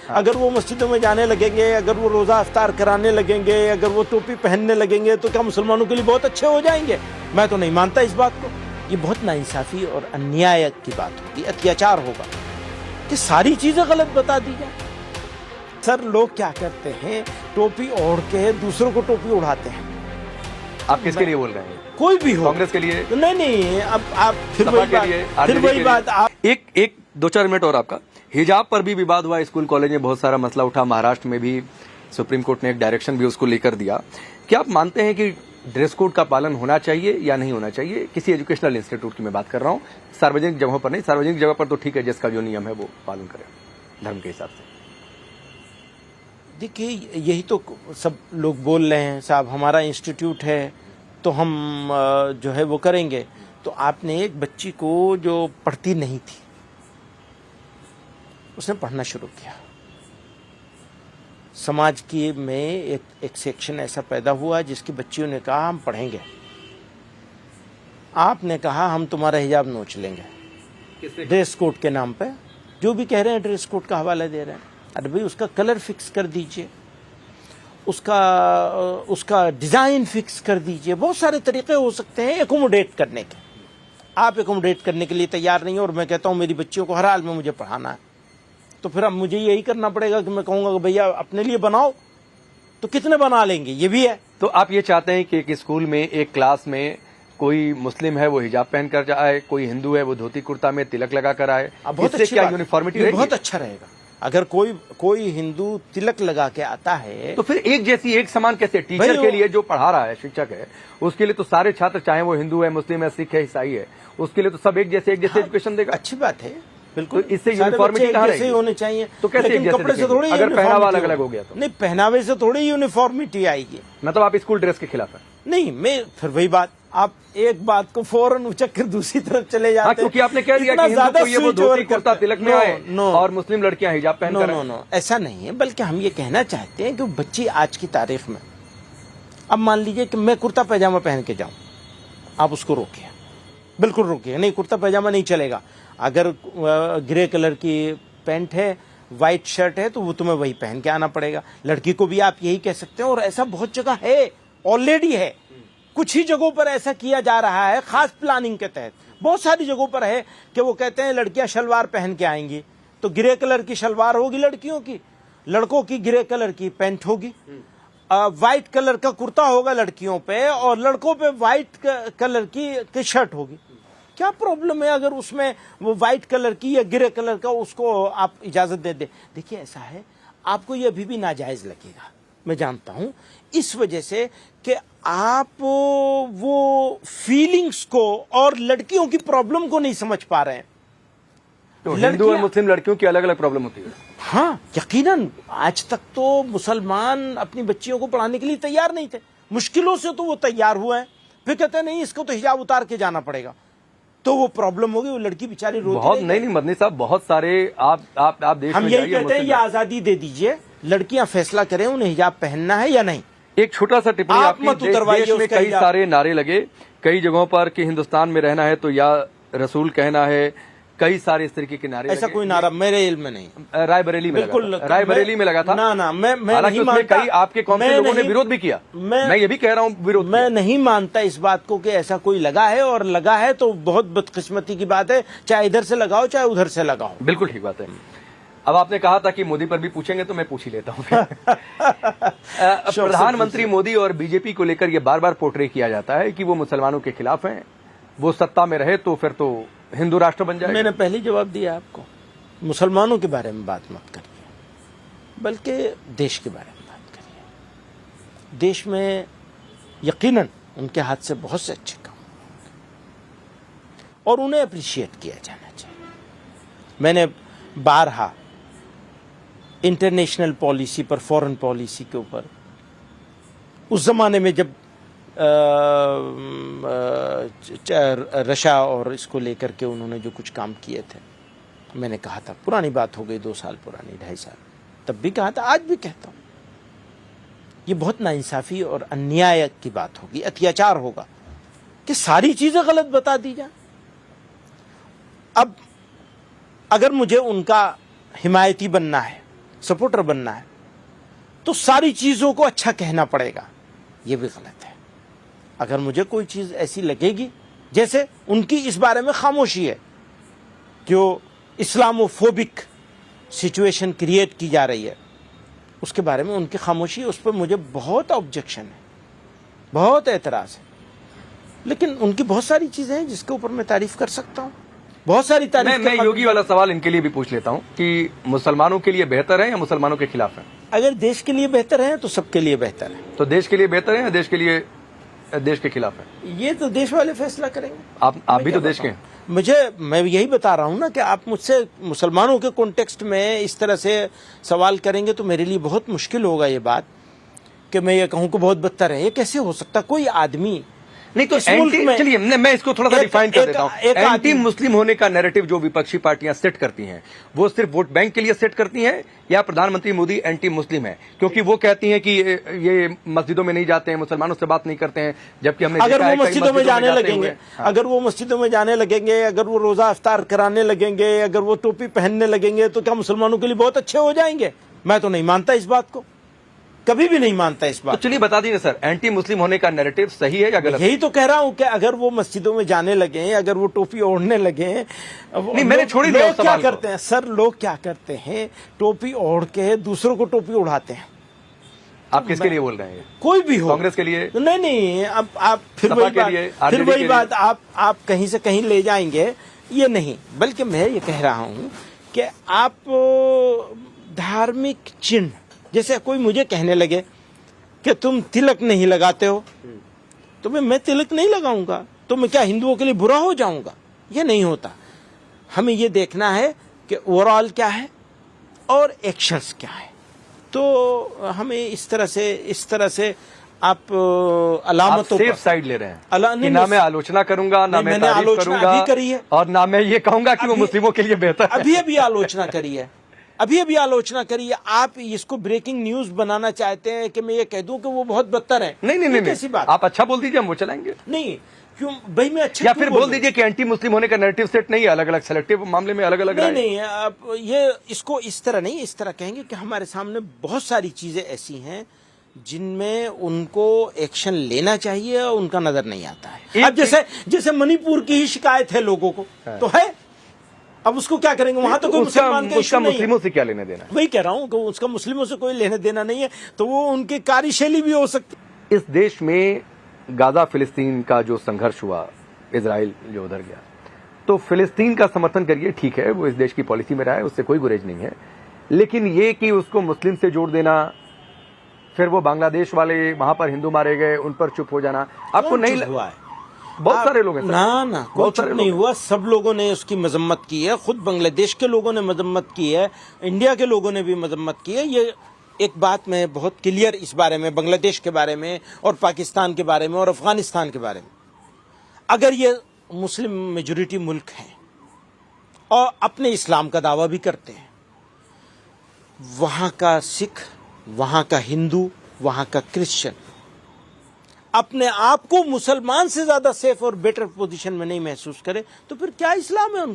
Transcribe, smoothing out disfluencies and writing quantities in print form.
अगर वो मस्जिदों में जाने लगेंगे, अगर वो रोज़ा इफ्तार कराने लगेंगे, अगर वो टोपी पहनने लगेंगे तो क्या मुसलमानों के लिए बहुत अच्छे हो जाएंगे? मैं तो नहीं मानता इस बात को। ये बहुत नाइंसाफ़ी और अन्याय की बात होगी, अत्याचार होगा कि सारी चीज़ें गलत बता दी जाए। सर, लोग क्या करते हैं, टोपी ओढ़ के दूसरों को टोपी उड़ाते हैं। आप किसके लिए बोल रहे हैं? कोई भी हो, कांग्रेस के लिए? नहीं, अब आप फिर वही बात आप एक 2-4 मिनट और आपका। हिजाब पर भी विवाद हुआ, स्कूल कॉलेज में बहुत सारा मसला उठा, महाराष्ट्र में भी सुप्रीम कोर्ट ने एक डायरेक्शन भी उसको लेकर दिया। क्या आप मानते हैं कि ड्रेस कोड का पालन होना चाहिए या नहीं होना चाहिए? किसी एजुकेशनल इंस्टीट्यूट की मैं बात कर रहा हूँ, सार्वजनिक जगहों पर नहीं। सार्वजनिक जगह पर तो ठीक है, जिसका जो नियम है वो पालन करें धर्म के हिसाब से। देखिए, यही तो सब लोग बोल रहे हैं, साहब हमारा इंस्टीट्यूट है तो हम जो है वो करेंगे। तो आपने एक बच्ची को जो पढ़ती नहीं थी, उसने पढ़ना शुरू किया। समाज की में एक सेक्शन ऐसा पैदा हुआ जिसकी बच्चियों ने कहा हम पढ़ेंगे। आपने कहा हम तुम्हारा हिजाब नोच लेंगे ड्रेस कोड के नाम पे। जो भी कह रहे हैं ड्रेस कोड का हवाला दे रहे हैं। अरे भाई, उसका कलर फिक्स कर दीजिए, उसका डिज़ाइन फिक्स कर दीजिए। बहुत सारे तरीके हो सकते हैं एकोमोडेट करने के। आप एकोमोडेट करने के लिए तैयार नहीं हो और मैं कहता हूँ मेरी बच्चियों को हर हाल में मुझे पढ़ाना है, तो फिर अब मुझे यही करना पड़ेगा कि मैं कहूँगा कि भैया अपने लिए बनाओ। तो कितने बना लेंगे, ये भी है। तो आप ये चाहते हैं कि एक स्कूल में, एक क्लास में कोई मुस्लिम है वो हिजाब पहन कर आए, कोई हिंदू है वो धोती कुर्ता में तिलक लगा कर आए? इससे क्या यूनिफॉर्मिटी रहेगी? बहुत अच्छा रहेगा। अगर कोई हिंदू तिलक लगा के आता है तो फिर एक जैसी एक समान कैसे? टीचर के लिए जो पढ़ा रहा है, शिक्षक है, उसके लिए तो सारे छात्र, चाहे वो हिंदू है, मुस्लिम है, सिख है, ईसाई है, उसके लिए तो सब एक जैसे एजुकेशन देगा। अच्छी बात है, बिल्कुल। तो इससे यूनिफॉर्मिटी कहाँ रहेगी? होने चाहिए। तो कैसे लेकिन कपड़े से थोड़ी, अगर पहनावा अलग अलग हो गया तो? नहीं, पहनावे से थोड़ी यूनिफॉर्मिटी आएगी। मतलब आप स्कूल ड्रेस के खिलाफ है? नहीं, मैं फिर वही बात, आप एक बात को फौरन उचक कर दूसरी तरफ चले जाते हैं। क्योंकि आपने कह दिया कि हिंदू को ये वो धोती कुर्ता तिलक में आए और मुस्लिम लड़कियां हिजाब पहन कर आए। नो, ऐसा नहीं है। बल्कि हम ये कहना चाहते हैं कि बच्ची आज की तारीख में, अब मान लीजिए कि मैं कुर्ता पैजामा पहन के जाऊं, आप उसको रोकिए, बिल्कुल रोकिए। नहीं, कुर्ता पैजामा नहीं चलेगा। अगर ग्रे कलर की पैंट है, व्हाइट शर्ट है, तो वो तुम्हें वही पहन के आना पड़ेगा। लड़की को भी आप यही कह सकते हैं, और ऐसा बहुत जगह है, ऑलरेडी है। कुछ ही जगहों पर ऐसा किया जा रहा है, खास प्लानिंग के तहत। बहुत सारी जगहों पर है कि वो कहते हैं लड़कियां शलवार पहन के आएंगी, तो ग्रे कलर की शलवार होगी लड़कियों की, लड़कों की ग्रे कलर की पैंट होगी, व्हाइट कलर का कुर्ता होगा लड़कियों पे, और लड़कों पे व्हाइट कलर की शर्ट होगी। क्या प्रॉब्लम है अगर उसमें वो व्हाइट कलर की या ग्रे कलर का उसको आप इजाजत दे दे? देखिए, ऐसा है, आपको ये अभी भी नाजायज लगेगा, मैं जानता हूं, इस वजह से कि आप वो फीलिंग्स को और लड़कियों की प्रॉब्लम को नहीं समझ पा रहे हैं। तो हिंदू और मुस्लिम लड़कियों की अलग अलग प्रॉब्लम होती है। हाँ, यकीनन। आज तक तो मुसलमान अपनी बच्चियों को पढ़ाने के लिए तैयार नहीं थे। मुश्किलों से तो वो तैयार हुए हैं, फिर कहते हैं नहीं, इसको तो हिजाब उतार के जाना पड़ेगा। तो वो प्रॉब्लम होगी, वो लड़की बेचारी रोती बहुत नहीं मदनी साहब, बहुत सारे आप देश हम में यही कहते हैं, ये आजादी दे दीजिए, लड़कियां फैसला करें उन्हें हिजाब पहनना है या नहीं। एक छोटा सा टिप्पणी आप मत उतरवाइए। देश में कई सारे नारे लगे कई जगहों पर कि हिंदुस्तान में रहना है तो या रसूल कहना है, कई सारे इस तरीके के नारे ऐसा लगे। कोई नारा मेरे इल्म में नहीं। रायबरेली में बिल्कुल, रायबरेली में लगा था ना, मैं नहीं मानता। कई आपके कौन से लोगों ने विरोध भी किया, मैं ये भी कह रहा हूँ विरोध। मैं नहीं मानता इस बात को कि ऐसा कोई लगा है, और लगा है तो बहुत बदकिस्मती की बात है, चाहे इधर से लगाओ चाहे उधर से लगाओ। बिल्कुल ठीक बात है। अब आपने कहा था कि मोदी पर भी पूछेंगे, तो मैं पूछ ही लेता हूँ। प्रधानमंत्री मोदी और बीजेपी को लेकर ये बार बार पोर्ट्रे किया जाता है कि वो मुसलमानों के खिलाफ हैं, वो सत्ता में रहे तो फिर तो हिंदू राष्ट्र बन जाएगा। मैंने पहले जवाब दिया आपको, मुसलमानों के बारे में बात मत करिए, बल्कि देश के बारे में बात करिए। देश में यकीनन उनके हाथ से बहुत से अच्छे काम और उन्हें अप्रिशिएट किया जाना चाहिए। मैंने बारहा इंटरनेशनल पॉलिसी पर, फॉरेन पॉलिसी के ऊपर, उस जमाने में जब रशा और इसको लेकर के उन्होंने जो कुछ काम किए थे, मैंने कहा था, पुरानी बात हो गई, 2 साल पुरानी, 2.5 साल, तब भी कहा था, आज भी कहता हूं, ये बहुत नाइंसाफी और अन्याय की बात होगी, अत्याचार होगा कि सारी चीजें गलत बता दी जाए। अब अगर मुझे उनका हिमायती बनना है सपोर्टर बनना है तो सारी चीजों को अच्छा कहना पड़ेगा, ये भी गलत है। अगर मुझे कोई चीज ऐसी लगेगी, जैसे उनकी इस बारे में खामोशी है, जो इस्लामोफोबिक सिचुएशन क्रिएट की जा रही है, उसके बारे में उनकी खामोशी, उस पर मुझे बहुत ऑब्जेक्शन है, बहुत एतराज है। लेकिन उनकी बहुत सारी चीजें हैं जिसके ऊपर मैं तारीफ कर सकता हूँ, बहुत सारी तारीफ। मैं योगी वाला सवाल इनके लिए भी पूछ लेता हूँ कि मुसलमानों के लिए बेहतर है या मुसलमानों के खिलाफ है? अगर देश के लिए बेहतर है तो सबके लिए बेहतर है। तो देश के लिए बेहतर है या देश के खिलाफ है? ये तो देश वाले फैसला करेंगे। आप भी तो देश के हैं। मैं यही बता रहा हूं ना कि आप मुझसे मुसलमानों के कॉन्टेक्स्ट में इस तरह से सवाल करेंगे तो मेरे लिए बहुत मुश्किल होगा ये बात कि मैं ये कहूं कि बहुत बदतर है। ये कैसे हो सकता? कोई आदमी नहीं तो चलिए मैं इसको थोड़ा सा डिफाइन कर देता हूं। एंटी मुस्लिम होने का नैरेटिव जो विपक्षी पार्टियां सेट करती हैं, वो सिर्फ वोट बैंक के लिए सेट करती हैं या प्रधानमंत्री मोदी एंटी मुस्लिम है? क्योंकि वो कहती हैं कि ये मस्जिदों में नहीं जाते हैं, मुसलमानों से बात नहीं करते हैं, जबकि हमने अगर वो मस्जिदों में जाने लगेंगे, अगर वो मस्जिदों में जाने लगेंगे, अगर वो रोजा इफ्तार कराने लगेंगे, अगर वो टोपी पहनने लगेंगे, तो क्या मुसलमानों के लिए बहुत अच्छे हो जाएंगे? मैं तो नहीं मानता इस बात को, कभी भी नहीं मानता इस बात। तो चलिए बता दीजिए सर, एंटी मुस्लिम होने का नैरेटिव सही है या गलत? यही तो कह रहा हूं कि अगर वो मस्जिदों में जाने लगे, अगर वो टोपी ओढ़ने लगे, नहीं मैंने छोड़ी दिया। लोग क्या करते हैं सर, लोग क्या करते हैं, टोपी ओढ़ के दूसरों को टोपी उड़ाते हैं। आप किसके लिए बोल रहे हैं? कोई भी हो, कांग्रेस के लिए? नहीं, अब आप फिर वही बात आप कहीं से कहीं ले जाएंगे, ये नहीं। बल्कि मैं ये कह रहा हूं कि आप धार्मिक चिन्ह, जैसे कोई मुझे कहने लगे कि तुम तिलक नहीं लगाते हो, तो मैं तिलक नहीं लगाऊंगा, तो मैं क्या हिंदुओं के लिए बुरा हो जाऊंगा? ये नहीं होता। हमें ये देखना है कि ओवरऑल क्या है और एक्शंस क्या है। तो हमें इस तरह से आप अलामतों सेफ साइड ले रहे हैं कि ना मैं आलोचना करूंगा, ना मैं तारीफ करूंगा, अभी करी है, और ना मैं ये कहूंगा कि वो मुस्लिमों के लिए बेहतर है। अभी आलोचना करी है, अभी आलोचना करिए। आप इसको ब्रेकिंग न्यूज बनाना चाहते हैं कि मैं ये कह दूं कि वो बहुत बदतर है। नहीं, कैसी बात? आप अच्छा बोल दीजिए, हम वो चलाएंगे। नहीं, क्यों भाई, मैं अच्छा या फिर बोल दीजिए कि एंटी मुस्लिम होने का नैरेटिव सेट नहीं है, अलग अलग सेलेक्टिव मामले में अलग अलग नहीं, आप ये इसको इस तरह नहीं, इस तरह कहेंगे कि हमारे सामने बहुत सारी चीजें ऐसी हैं जिनमें उनको एक्शन लेना चाहिए और उनका नजर नहीं आता है। अब जैसे मणिपुर की ही शिकायत है लोगों को, तो है, अब उसको क्या करेंगे? वहां तो कोई मुसलमान का इश्यू नहीं है। मुस्लिमों से क्या लेने देना? वही कह रहा हूं कि उसका मुस्लिमों से कोई लेने देना नहीं है, तो वो उनकी कार्यशैली भी हो सकती। इस देश में गाजा फिलिस्तीन का जो संघर्ष हुआ, इजराइल जो उधर गया, तो फिलिस्तीन का समर्थन करिए, ठीक है, वो इस देश की पॉलिसी में रहा है, उससे कोई गुरेज नहीं है। लेकिन ये कि उसको मुस्लिम से जोड़ देना, फिर वो बांग्लादेश वाले वहां पर हिंदू मारे गए, उन पर चुप हो जाना, आपको नहीं हुआ है? बहुत सारे लोग हैं सर। ना कोई चुप नहीं हुआ, सब लोगों ने उसकी मजम्मत की है। खुद बांग्लादेश के लोगों ने मजम्मत की है, इंडिया के लोगों ने भी मजम्मत की है। ये एक बात मैं बहुत क्लियर इस बारे में, बांग्लादेश के बारे में और पाकिस्तान के बारे में और अफगानिस्तान के बारे में, अगर ये मुस्लिम मेजोरिटी मुल्क हैं और अपने इस्लाम का दावा भी करते हैं, वहां का सिख, वहां का हिंदू, वहां का क्रिश्चियन अपने आप को मुसलमान से ज्यादा सेफ और बेटर पोजीशन में नहीं महसूस करे, तो फिर क्या इस्लाम है उनका?